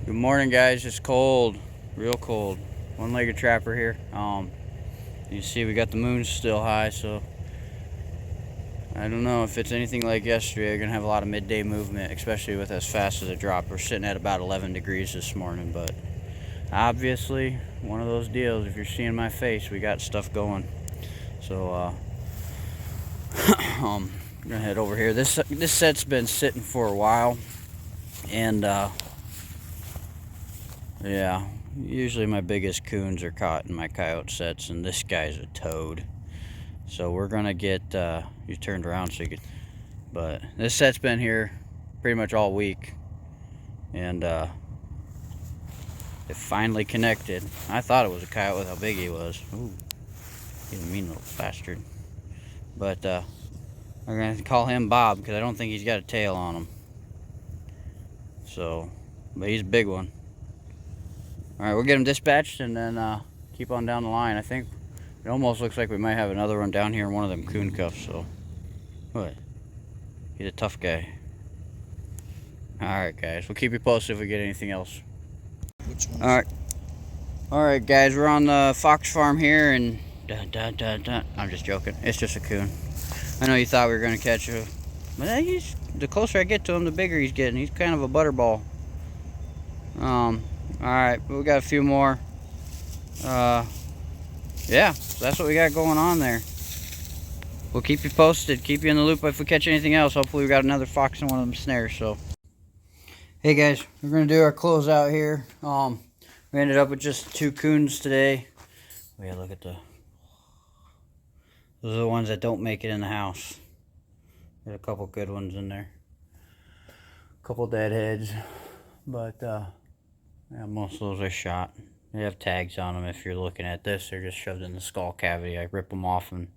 Good morning, guys. It's cold, real cold. One-legged trapper here. You see we got the moon still high, so I don't know if it's anything like yesterday. You're gonna have a lot of midday movement, especially with as fast as it dropped. We're sitting at about 11 degrees this morning, but obviously one of those deals. If you're seeing my face, we got stuff going. So I'm gonna head over here. This set's been sitting for a while, and yeah, usually my biggest coons are caught in my coyote sets, and this guy's a toad. So we're gonna get, you turned around so you could, but this set's been here pretty much all week, and it finally connected. I thought it was a coyote with how big he was. Ooh, he's a mean little bastard. But we're gonna call him Bob because I don't think he's got a tail on him. So, but he's a big one. All right, we'll get him dispatched and then keep on down the line. I think it almost looks like we might have another one down here in one of them coon cuffs. So, what? He's a tough guy. All right, guys. We'll keep you posted if we get anything else. All right, guys. We're on the fox farm here, and I'm just joking. It's just a coon. I know you thought we were gonna catch him, but the closer I get to him, the bigger he's getting. He's kind of a butterball. All right, we got a few more. Yeah, so that's what we got going on there. We'll keep you posted, keep you in the loop if we catch anything else. Hopefully we got another fox in one of them snares. So, hey guys, we're gonna do our closeout here. We ended up with just 2 coons today. Oh yeah, look at those are the ones that don't make it in the house. There's a couple good ones in there. A couple dead heads, but yeah, most of those are shot. They have tags on them. If you're looking at this, they're just shoved in the skull cavity. I rip them off and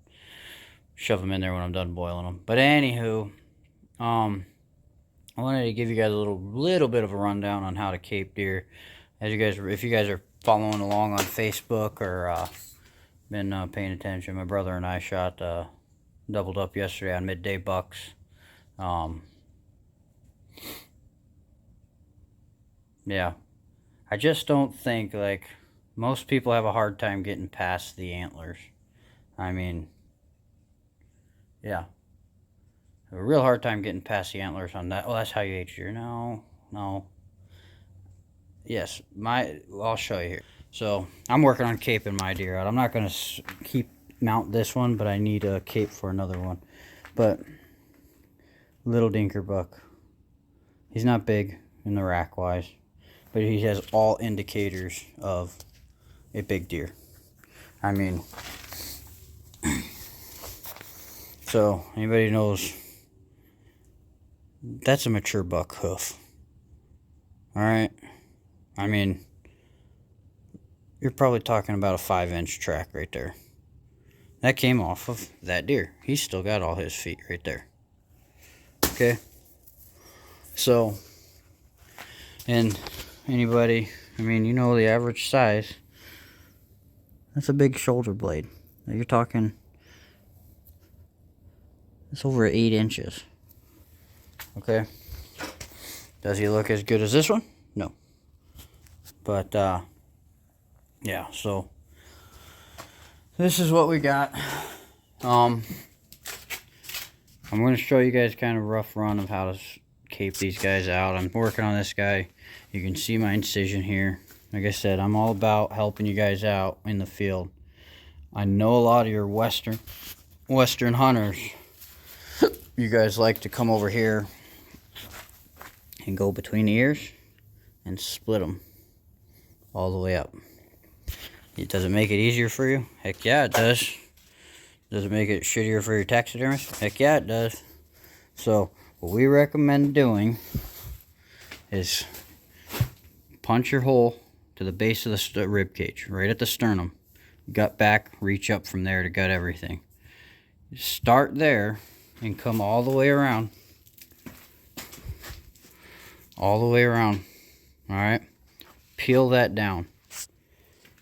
shove them in there when I'm done boiling them. But anywho, I wanted to give you guys a little bit of a rundown on how to cape deer. As you guys, if you guys are following along on Facebook or been paying attention, my brother and I shot doubled up yesterday on midday bucks. Yeah, I just don't think, like, most people have a hard time getting past the antlers. I mean, yeah, have a real hard time getting past the antlers on that. Well, that's how you age deer. No. Yes, I'll show you here. So I'm working on caping my deer out. I'm not gonna mount this one, but I need a cape for another one. But little dinker buck. He's not big in the rack wise, but he has all indicators of a big deer. I mean, so anybody knows that's a mature buck hoof. All right. I mean, you're probably talking about a 5-inch track right there. That came off of that deer. He's still got all his feet right there. Okay. So, and anybody, I mean, you know the average size. That's a big shoulder blade. You're talking, it's over 8 inches. Okay. Does he look as good as this one? No. But, yeah, so this is what we got. I'm going to show you guys kind of a rough run of how to cape these guys out. I'm working on this guy. You can see my incision here. Like I said, I'm all about helping you guys out in the field. I know a lot of your western hunters, you guys like to come over here and go between the ears and split them all the way up. Does it make it easier for you? Heck yeah, it does. Does it make it shittier for your taxidermist? Heck yeah, it does. So what we recommend doing is punch your hole to the base of the rib cage, right at the sternum. Gut back, reach up from there to gut everything. Start there and come all the way around. All the way around. Alright? Peel that down.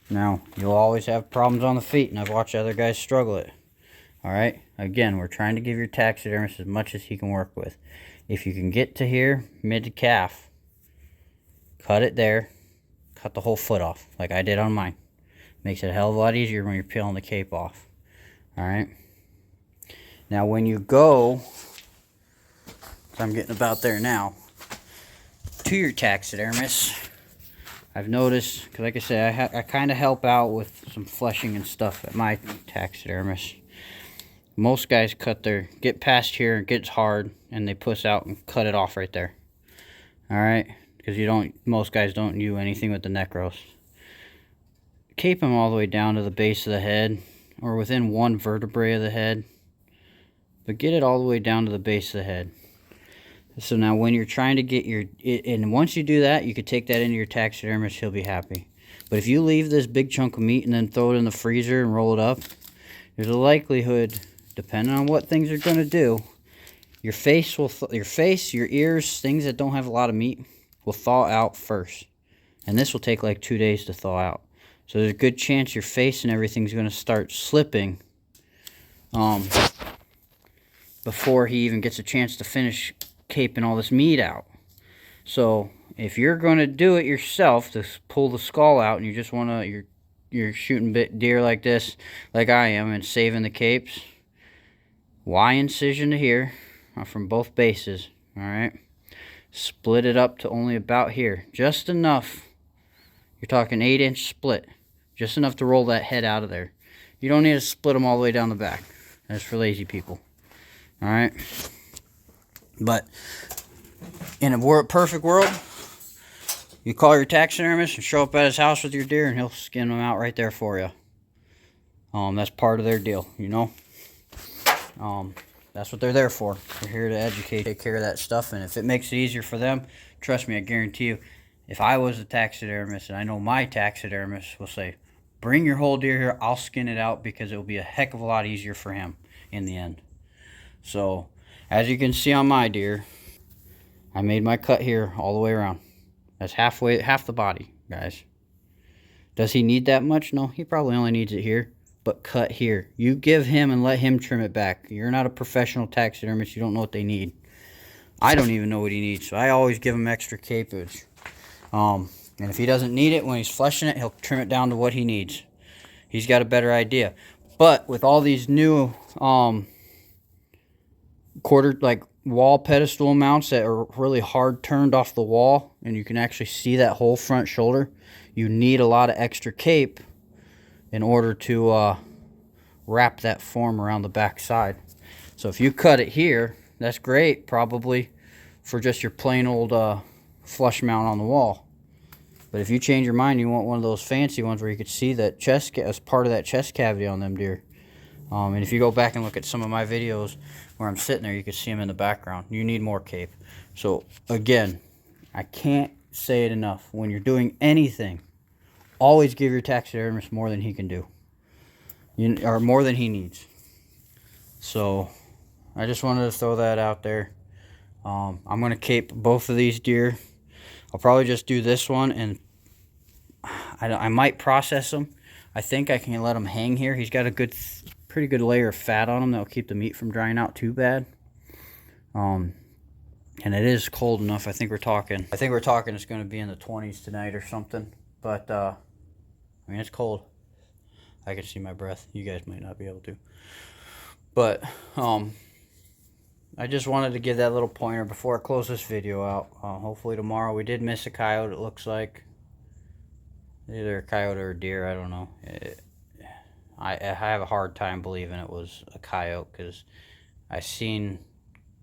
Now, you'll always have problems on the feet, and I've watched other guys struggle it. Alright? Again, we're trying to give your taxidermist as much as he can work with. If you can get to here, mid to calf, cut it there, cut the whole foot off like I did on mine. Makes it a hell of a lot easier when you're peeling the cape off. Alright, now when you go, I'm getting about there now, to your taxidermist, I've noticed, because like I said, I kind of help out with some fleshing and stuff at my taxidermist. Most guys get past here, it gets hard, and they puss out and cut it off right there. Alright, because most guys don't do anything with the necros. Cape them all the way down to the base of the head, or within one vertebrae of the head, but get it all the way down to the base of the head. So now when you're trying to get and once you do that, you could take that into your taxidermist, he'll be happy. But if you leave this big chunk of meat and then throw it in the freezer and roll it up, there's a likelihood, depending on what things are going to do, your face, your ears, things that don't have a lot of meat, will thaw out first. And this will take like 2 days to thaw out. So there's a good chance your face and everything's going to start slipping before he even gets a chance to finish caping all this meat out. So if you're going to do it yourself, to pull the skull out, and you just want to, you're shooting deer like this, like I am, and saving the capes, Y incision to here from both bases. Alright, split it up to only about here, just enough. You're talking 8-inch split, just enough to roll that head out of there. You don't need to split them all the way down the back. That's for lazy people. Alright, but in a perfect world, you call your taxidermist and show up at his house with your deer, and he'll skin them out right there for you. That's part of their deal, you know. That's what they're there for. They're here to educate, take care of that stuff, and if it makes it easier for them, trust me, I guarantee you, if I was a taxidermist, and I know my taxidermist will say, bring your whole deer here, I'll skin it out, because it will be a heck of a lot easier for him in the end. So, as you can see on my deer, I made my cut here all the way around. That's half the body, guys. Does he need that much? No, he probably only needs it here. But cut here. You give him and let him trim it back. You're not a professional taxidermist. You don't know what they need. I don't even know what he needs. So I always give him extra capage. And if he doesn't need it when he's fleshing it, he'll trim it down to what he needs. He's got a better idea. But with all these new wall pedestal mounts that are really hard turned off the wall, and you can actually see that whole front shoulder, you need a lot of extra cape in order to wrap that form around the back side. So if you cut it here, that's great probably for just your plain old flush mount on the wall. But if you change your mind, you want one of those fancy ones where you could see that chest as part of that chest cavity on them deer. And if you go back and look at some of my videos where I'm sitting there, you can see them in the background. You need more cape. So again, I can't say it enough. When you're doing anything, always give your taxidermist more than he can do. Or more than he needs. So I just wanted to throw that out there. I'm going to cape both of these deer. I'll probably just do this one, and I might process them. I think I can let him hang here. He's got a pretty good layer of fat on him that'll keep the meat from drying out too bad. And it is cold enough. I think we're talking it's going to be in the 20s tonight or something. But I mean, it's cold. I can see my breath. You guys might not be able to. But I just wanted to give that little pointer before I close this video out. Hopefully tomorrow. We did miss a coyote, it looks like. Either a coyote or a deer, I don't know. I have a hard time believing it was a coyote, because I seen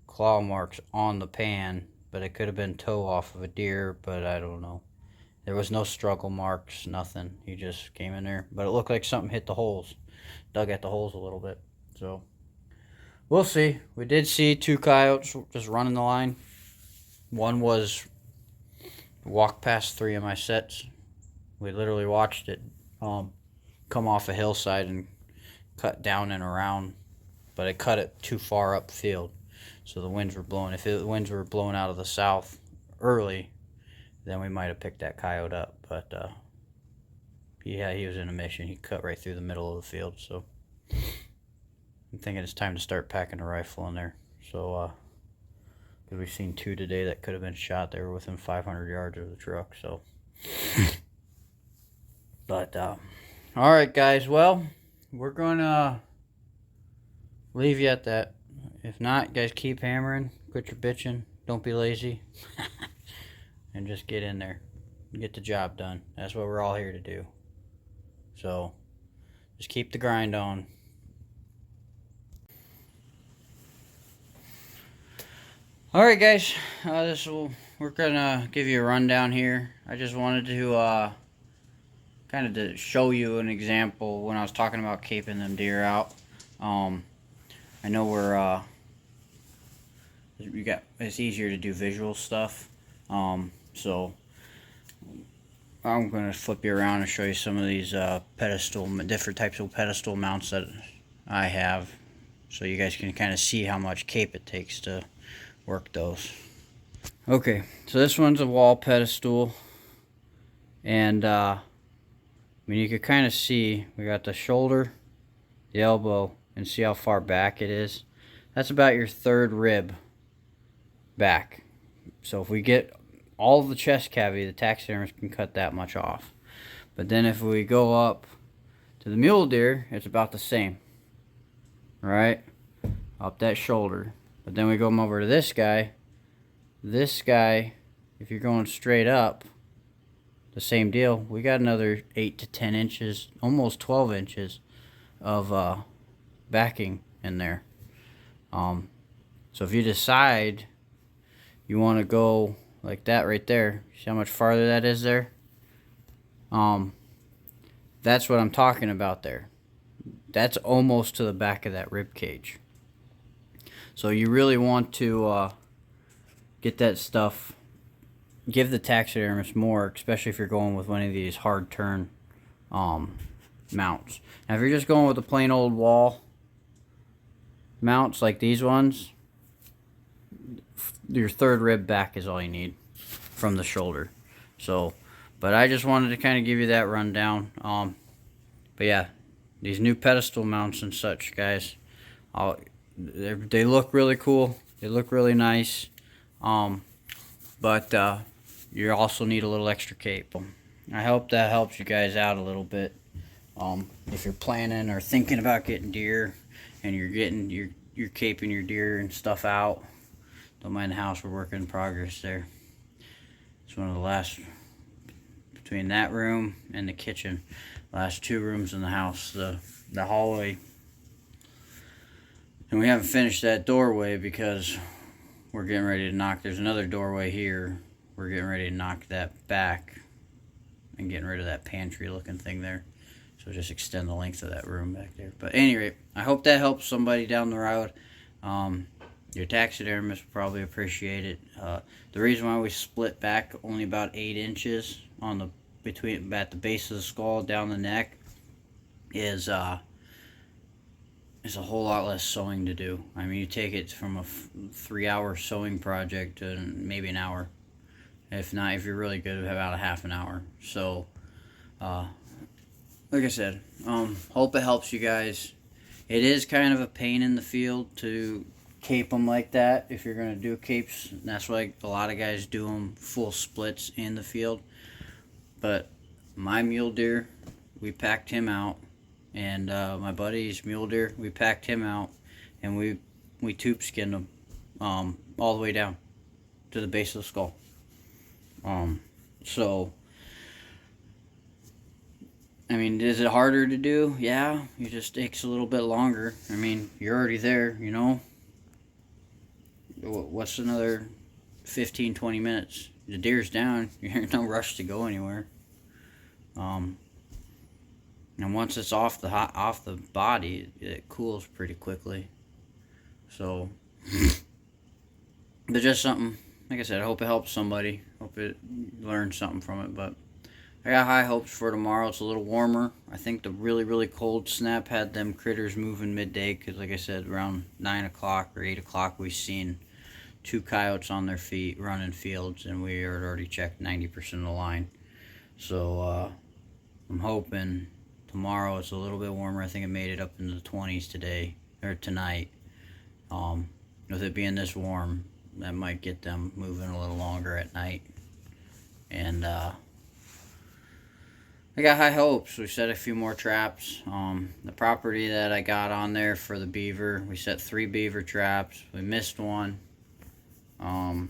claw marks on the pan, but it could have been toe off of a deer, but I don't know. There was no struggle marks, nothing. He just came in there, but it looked like something hit the holes, dug at the holes a little bit. So we'll see. We did see 2 coyotes just running the line. One was walked past 3 of my sets. We literally watched it come off a hillside and cut down and around, but it cut it too far upfield, so the winds were blowing. If the winds were blowing out of the south early, then we might have picked that coyote up. But yeah, he was in a mission. He cut right through the middle of the field. So I'm thinking it's time to start packing a rifle in there. So We've seen 2 today that could have been shot. They were within 500 yards of the truck, so. But, alright guys, well, we're gonna leave you at that. If not, guys, keep hammering, quit your bitching, don't be lazy, and just get in there and get the job done. That's what we're all here to do. So, just keep the grind on. Alright guys, we're gonna give you a rundown here. I just wanted to kind of to show you an example when I was talking about caping them deer out. I know it's easier to do visual stuff. So I'm gonna flip you around and show you some of these different types of pedestal mounts that I have, so you guys can kind of see how much cape it takes to work those. Okay, so this one's a wall pedestal, and I mean, you can kind of see we got the shoulder, the elbow, and see how far back it is. That's about your 3rd rib back. So if we get all of the chest cavity, the taxidermist can cut that much off. But then if we go up to the mule deer, it's about the same, right? Up that shoulder. But then we go over to this guy. This guy, if you're going straight up, the same deal. We got another 8 to 10 inches, almost 12 inches of backing in there. So if you decide you want to go like that right there, see how much farther that is there? That's what I'm talking about there. That's almost to the back of that rib cage. So you really want to get that stuff, give the taxidermist more, especially if you're going with one of these hard turn mounts. Now if you're just going with a plain old wall mounts like these ones, your 3rd rib back is all you need from the shoulder. So, but I just wanted to kind of give you that rundown. But yeah, these new pedestal mounts and such, guys, they look really cool. They look really nice. But you also need a little extra cape. I hope that helps you guys out a little bit. If you're planning or thinking about getting deer and you're caping your deer and stuff out, don't mind the house, we're working in progress there. It's one of the last, between that room and the kitchen, last 2 rooms in the house, the hallway. And we haven't finished that doorway because we're getting ready to knock, there's another doorway here. We're getting ready to knock that back and getting rid of that pantry looking thing there. So just extend the length of that room back there. But at any rate, I hope that helps somebody down the road. Your taxidermist will probably appreciate it. The reason why we split back only about 8 inches on the at the base of the skull down the neck is it's a whole lot less sewing to do. I mean, you take it from a 3-hour sewing project to maybe an hour. If not, if you're really good, about a half an hour. So, like I said, hope it helps you guys. It is kind of a pain in the field to cape them like that if you're going to do capes. And that's why a lot of guys do them full splits in the field. But my mule deer, we packed him out. And my buddy's mule deer, we packed him out, and we tube skinned him all the way down to the base of the skull. So, I mean, is it harder to do? Yeah, it just takes a little bit longer. I mean, you're already there, you know. What's another 15-20 minutes? The deer's down. You're in no rush to go anywhere. And once it's off the body, it cools pretty quickly. So, but just something, like I said, I hope it helps somebody. Hope it learned something from it. But I got high hopes for tomorrow. It's a little warmer. I think the really, really cold snap had them critters moving midday. Because like I said, around 9 o'clock or 8 o'clock, we seen 2 coyotes on their feet running fields. And we had already checked 90% of the line. So, I'm hoping tomorrow it's a little bit warmer. I think it made it up into the 20s today, or tonight. With it being this warm, that might get them moving a little longer at night. And I got high hopes. We set a few more traps. The property that I got on there for the beaver, we set 3 beaver traps. We missed one in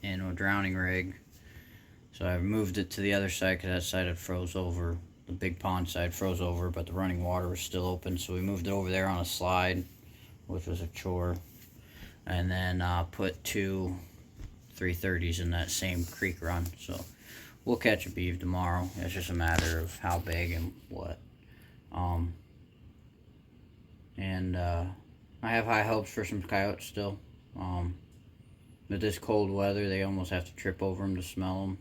a drowning rig. So I moved it to the other side because that side had froze over. The big pond side froze over, but the running water was still open. So we moved it over there on a slide, which was a chore. And then put 2 330s in that same creek run. So we'll catch a beaver tomorrow. It's just a matter of how big and what. I have high hopes for some coyotes still. With this cold weather, they almost have to trip over them to smell them,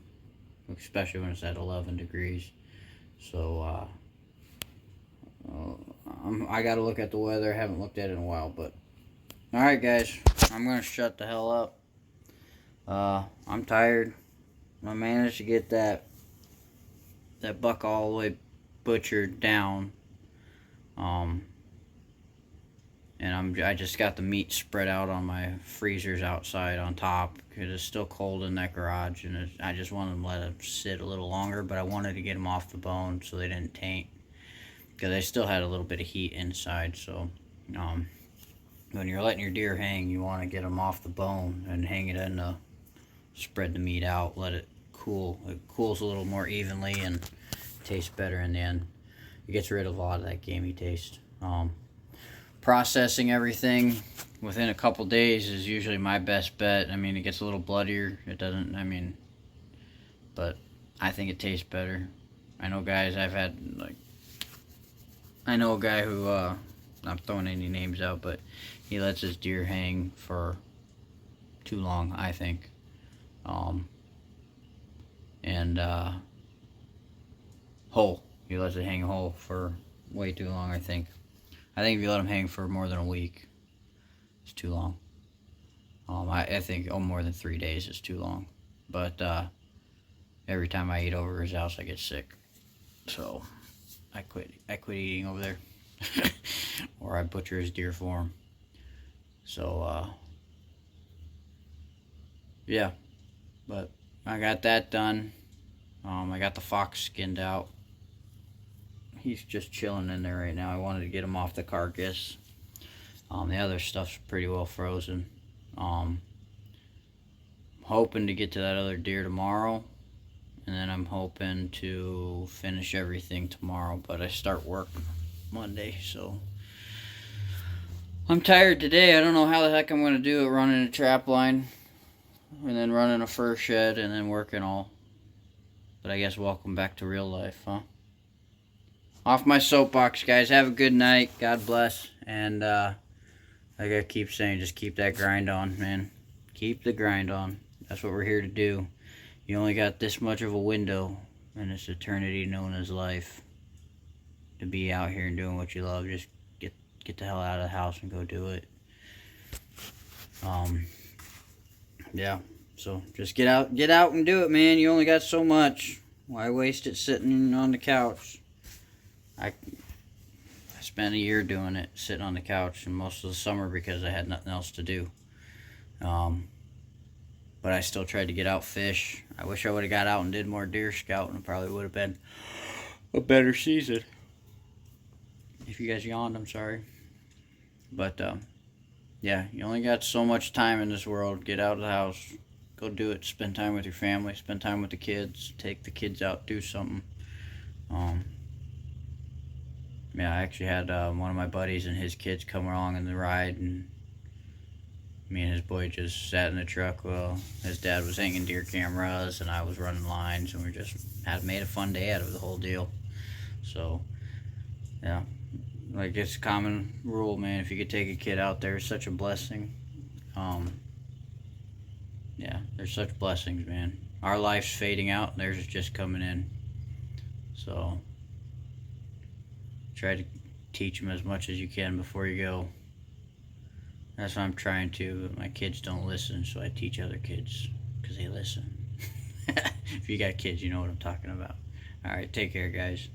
especially when it's at 11 degrees. So I got to look at the weather. I haven't looked at it in a while, but all right, guys, I'm gonna shut the hell up. I'm tired. I managed to get that buck all the way butchered down. And I just got the meat spread out on my freezers outside on top because it's still cold in that garage, and I just wanted to let it sit a little longer, but I wanted to get them off the bone so they didn't taint, because they still had a little bit of heat inside. So when you're letting your deer hang, you want to get them off the bone and hang it in the, spread the meat out, let it cool. It cools a little more evenly and tastes better in the end. It gets rid of a lot of that gamey taste. Processing everything within a couple days is usually my best bet. I mean, it gets a little bloodier. It doesn't, but I think it tastes better. I know guys I know a guy who, not throwing any names out, but he lets his deer hang for too long, I think. Whole. He lets it hang whole for way too long, I think. I think if you let them hang for more than a week, it's too long. I think more than 3 days is too long. But every time I eat over his house, I get sick. So I quit eating over there. Or I butcher his deer for him. So yeah, but I got that done. I got the fox skinned out. He's just chilling in there right now. I wanted to get him off the carcass. The other stuff's pretty well frozen. Hoping to get to that other deer tomorrow, and then I'm hoping to finish everything tomorrow, but I start work Monday, so I'm tired today. I don't know how the heck I'm going to do it, running a trap line and then running a fur shed and then working all. But I guess welcome back to real life, huh? Off my soapbox, guys. Have a good night. God bless. And like I keep saying, just keep that grind on, man. Keep the grind on. That's what we're here to do. You only got this much of a window in this eternity known as life to be out here and doing what you love. Just get the hell out of the house and go do it. Yeah. So just get out and do it, man. You only got so much. Why waste it sitting on the couch? I spent a year doing it, sitting on the couch, and most of the summer because I had nothing else to do. But I still tried to get out fish. I wish I would have got out and did more deer scouting. It probably would have been a better season. If you guys yawned, I'm sorry. But yeah, you only got so much time in this world. Get out of the house. Go do it. Spend time with your family. Spend time with the kids. Take the kids out. Do something. Yeah, I actually had one of my buddies and his kids come along in the ride, and me and his boy just sat in the truck while his dad was hanging deer cameras and I was running lines, and we just made a fun day out of the whole deal. So, yeah, like it's a common rule, man. If you could take a kid out there, it's such a blessing. Yeah, there's such blessings, man. Our life's fading out, and theirs is just coming in. So try to teach them as much as you can before you go. That's what I'm trying to, but my kids don't listen, so I teach other kids because they listen. If you got kids, you know what I'm talking about. All right, take care, guys.